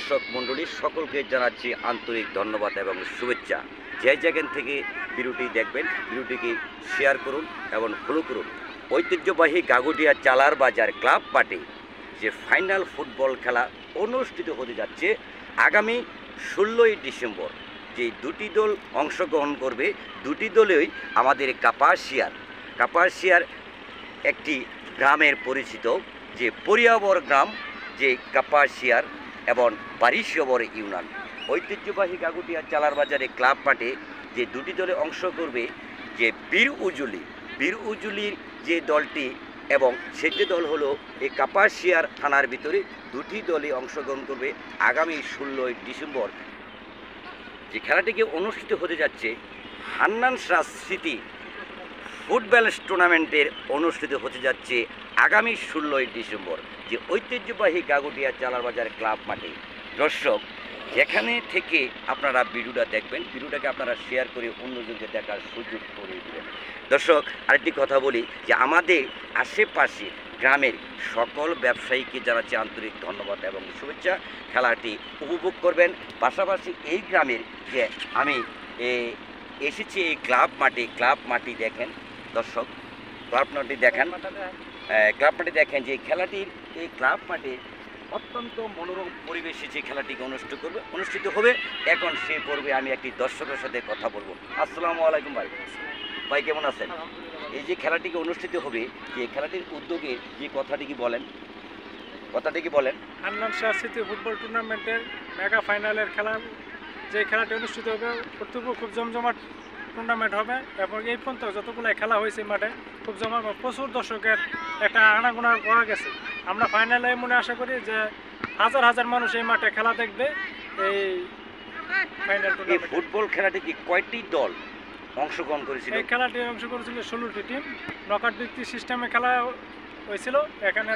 দর্শক মণ্ডলী সকলকে জানাচ্ছি আন্তরিক ধন্যবাদ এবং শুভেচ্ছা। যে যেখান থেকে ভিডিওটি দেখবেন ভিডিওটিকে শেয়ার করুন এবং ফলো করুন। ঐতিহ্যবাহী গাগুটিয়া চালার বাজার ক্লাব মাঠে যে ফাইনাল ফুটবল খেলা অনুষ্ঠিত হতে যাচ্ছে আগামী 16ই ডিসেম্বর। যে দুটি দল অংশগ্রহণ করবে, দুটি দলই আমাদের কাপাসিয়ার একটি গ্রামের পরিচিত যে পরিয়াবর গ্রাম, যে কাপাসিয়ার এবং বারিশবর ইউনিয়ন। ঐতিহ্যবাহী গাগুটিয়া চালার বাজারে ক্লাব মাঠে যে দুটি দলে অংশ করবে, যে বীর উজুলির যে দলটি এবং সেটি দল হলো এই কাপাসিয়ার থানার ভিতরে দুটি দলে অংশগ্রহণ করবে আগামী 16ই ডিসেম্বর। যে খেলাটিকে অনুষ্ঠিত হতে যাচ্ছে হান্নান শাহ স্মৃতি ফুটবল টুর্নামেন্টের অনুষ্ঠিত হতে যাচ্ছে আগামী 16ই ডিসেম্বর, যে ঐতিহ্যবাহী গাগুটিয়া চালার বাজার ক্লাব মাঠে। দর্শক যেখানে থেকে আপনারা ভিডিওটা দেখবেন, ভিডিওটাকে আপনারা শেয়ার করে অন্যজনকে দেখার সুযোগ করে দেবেন। দর্শক আরেকটি কথা বলি, যে আমাদের আশেপাশে গ্রামের সকল ব্যবসায়ীকে জানাচ্ছি আন্তরিক ধন্যবাদ এবং শুভেচ্ছা। খেলাটি উপভোগ করবেন। পাশাপাশি এই গ্রামের যে আমি এসেছি এই ক্লাব মাটি দেখেন দর্শক, ক্লাব মাটি দেখেন যে খেলাটির এই ক্লাব মাঠে অত্যন্ত মনোরম পরিবেশে যে খেলাটিকে অনুষ্ঠিত হবে। এখন সেই পর্বে আমি একটি দর্শকের সাথে কথা বলবো। আসসালামু আলাইকুম ভাই, কেমন আছেন? এই যে খেলাটিকে অনুষ্ঠিত হবে, যে খেলাটির উদ্যোগে যে কথাটি কি বলেন? হান্নান শাহ স্মৃতি ফুটবল টুর্নামেন্টের মেগা ফাইনালের যে খেলাটি অনুষ্ঠিত হবে, কর্তব্য খুব জমজমাট টুর্নামেন্ট হবে এবং এই পর্যন্ত যতগুলো খেলা হয়েছে মাঠে খুব প্রচুর দর্শকের একটা আনাগোনা করা গেছে। আমরা ফাইনালে মনে আশা করি যে হাজার মানুষ এই মাঠে খেলা দেখবে। এই ফাইনাল ফুটবল খেলাটি কি কয়টি দল অংশগ্রহণ করেছিল? এই খেলাটি অংশগ্রহণ 16টি টিম, নকআউট ভিত্তিক সিস্টেমে খেলা হয়েছিল। এখানে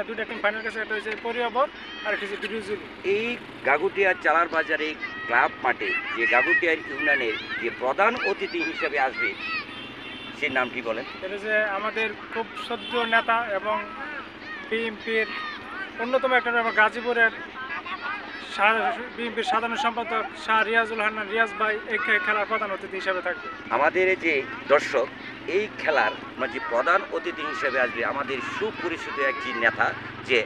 দুইটা টিম ফাইনাল গেছে, এটা হয়েছে পরিয়াবর আর কিছু বিরুজুল। এই গাগুটিয়া চালার বাজারে ক্লাব মাঠে যে গাগুটিয়ার ইউনিয়নের যে প্রধান অতিথি হিসেবে আসবে, সেই নাম কি বলেন? এটা যে আমাদের খুব সদ্য নেতা এবং বিএনপির অন্যতম একটা গাজীপুরের বিএনপির সাধারণ সম্পাদক শাহ রিয়াজুল হান্নান রিয়াজ ভাই এই খেলার প্রধান অতিথি হিসেবে থাকবে। আমাদের যে দর্শক এই খেলার যে প্রধান অতিথি হিসেবে আসবে আমাদের সুপরিচিত একটি নেতা, যে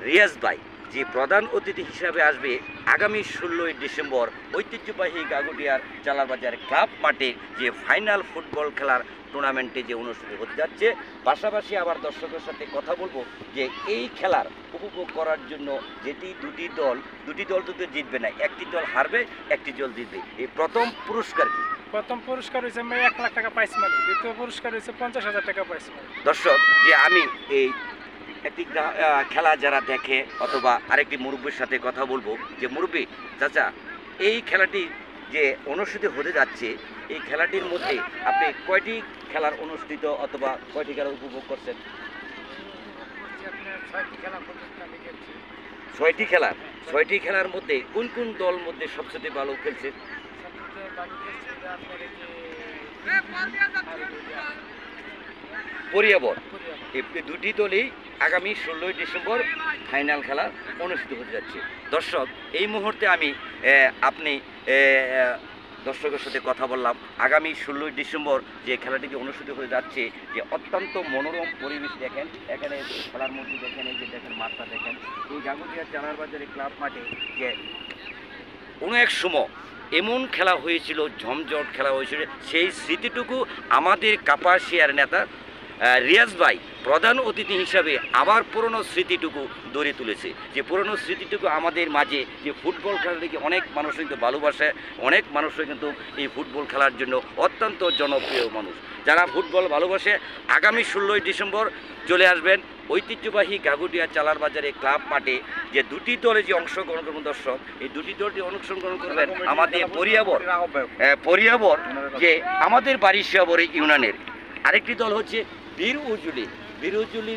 রিয়াজ ভাই, যে প্রধান অতিথি হিসাবে আসবে আগামী 16ই ডিসেম্বর ঐতিহ্যবাহী গাগুটিয়ার চালার বাজার ক্লাব মাঠে যে ফাইনাল ফুটবল খেলার টুর্নামেন্টে যে অনুষ্ঠিত হতে যাচ্ছে। পাশাপাশি আবার দর্শকের সাথে কথা বলবো, যে এই খেলার উপভোগ করার জন্য যেটি দুটি দল তো জিতবে না, একটি দল হারবে, একটি দল জিতবে। এই প্রথম পুরস্কার কি? প্রথম পুরস্কার হয়েছে 1 লাখ টাকা প্রাইজ মানি, দ্বিতীয় পুরস্কার হয়েছে 50,000 টাকা প্রাইজ মানি। দর্শক যে আমি এই একটি খেলা যারা দেখে অথবা আরেকটি মুরব্বীর সাথে কথা বলবো, যে মুরব্বী চাচা, এই খেলাটি যে অনুষ্ঠিত হতে যাচ্ছে, এই খেলাটির মধ্যে আপনি কয়টি খেলার অনুষ্ঠিত অথবা কয়টি খেলা উপভোগ করছেন? 6টি খেলার মধ্যে কোন দল মধ্যে সবচেয়ে ভালো খেলছে? পরিয়াবর। এই দুটি দলই আগামী 16ই ডিসেম্বর ফাইনাল খেলা অনুষ্ঠিত হতে যাচ্ছে। দর্শক এই মুহূর্তে আমি আপনি দর্শকের সাথে কথা বললাম। আগামী 16ই ডিসেম্বর যে খেলাটি যে অনুষ্ঠিত হয়ে যাচ্ছে, যে অত্যন্ত মনোরম পরিবেশ দেখেন, এখানে খেলার মধ্যে দেখেন, এই যে দেখেন মাঠটা দেখেন, এই গাগুটিয়া চালার বাজারে ক্লাব মাঠে যে কোনো এক সময় এমন খেলা হয়েছিল, ঝমঝট খেলা হয়েছিল, সেই স্মৃতিটুকু আমাদের কাপাসিয়ার নেতা রিয়াজ ভাই প্রধান অতিথি হিসাবে আবার পুরনো স্মৃতিটুকু ধরে তুলেছে। যে পুরনো স্মৃতিটুকু আমাদের মাঝে, যে ফুটবল খেলাটিকে অনেক মানুষ কিন্তু ভালোবাসে, অনেক মানুষই কিন্তু এই ফুটবল খেলার জন্য অত্যন্ত জনপ্রিয় মানুষ। যারা ফুটবল ভালোবাসে আগামী 16ই ডিসেম্বর চলে আসবেন ঐতিহ্যবাহী গাগুটিয়া চালার বাজারে ক্লাব মাঠে। যে দুটি দলে যে অংশগ্রহণ করবেন দর্শক, এই দুটি দলটি অংশগ্রহণ করবেন আমাদের পরিয়াবর যে আমাদের বারিশবর ইউনিয়নের। আরেকটি দল হচ্ছে বীর উজুলি।